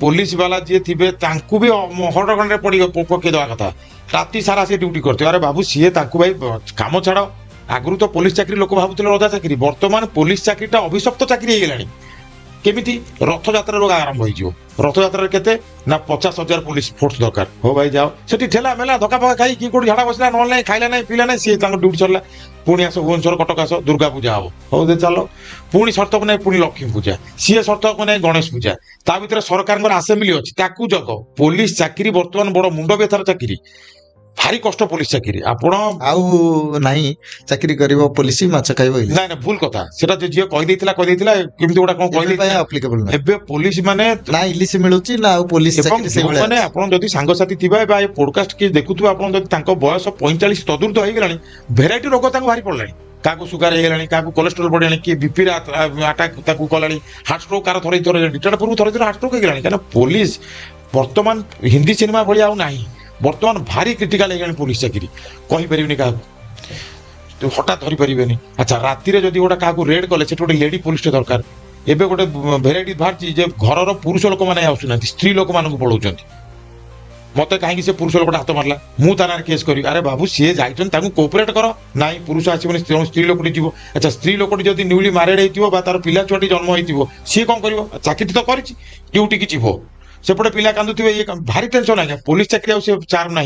Police वाला जी थे भी हटगंडे पकई देवा कथा राति सारा सी ड्यूटी करते अरे बाबू सी भाई काम छाड़ आगु तो पुलिस चाकरी लोक भावुले रजा चाकरी बर्तमान पुलिस चाकरीटा अभिशप्त चाकरी हो केमिति रथयात्रा रोग आरंभ हो रथयात्रा केते ना 50,000 पुलिस फोर्स दरकार हो भाई जाओ से ठेला मेला धक्का फका खाई कि कोटी झाड़ा बसला ना ना खाइला ना पीला ना सी ड्यूटी चलला पुणी आस भुवनेश्वर कटक आस दुर्गा पूजा हम हो दे चलो पुणी सर्तक ना पुणी लक्ष्मी पूजा सी सर्तक ना गणेश पूजा ता भीतर सरकार आसेम्बली अच्छी ताकू जग पुलिस चाकरी बर्तमान बड़ मुंड व्यथार चाकरी भारी कष्ट पुलिस चाकरी आपण आउ नाही चाकरी करिवो पुलिस माछ खाइबो ना ना भूल कथा सेटा जे जे कहि देथिला केमति गोटा कोन कहि देथिला एप्लीकेबल ना एबे पुलिस माने ना इलिस मिलुची ना आउ पुलिस चाकरी से माने आपण जदि सांग साथी थिबा बा पॉडकास्ट के देखुथु आपण जदि तांको बयस 45 तदुर्ध होई गेलानी भेराइटी रोग तांको भारी पड़लानी काकू सुगार हो गलानी काकू कोलेस्ट्रोल बढ़ियानी किए बीपी अटैक ताकू कलानी हार्ट स्ट्रोक कार थरे थरे रिटायर्ड पूर्व थरे थरे हार्ट स्ट्रोक हो गलानी कारण पुलिस वर्तमान हिंदी सिनेमा भलिया आउ नाही बर्तमान भारी क्रिटिकाल हो पुलिस चाकरी कहि परिबनी का तो हठात धरी पारे अच्छा राति जदि गोटे क्या रेड कले से गोटे लेडी पुलिस दरकार एबे गोटे भेराइटी बाहर घर पुरुष लोक मैंने आसुना स्त्री लोक मान पढ़ाऊँ मत कहीं से पुरुष लोक हाथ मारला मु तार केस करी अरे बाबू सी जाइए कोअपरेट कर ना पुरुष आसवन स्त्री लोक जीव अच्छा स्त्री लोक जब न्यूली मैरिड हो तार पिला छुआटी जन्म हो सी कौन कर चाकरी तो कर ड्यूटी की जीव सेपटे पिला कांदुवे भारी टेंशन आज्ञा पुलिस चाकरी चार्म ना।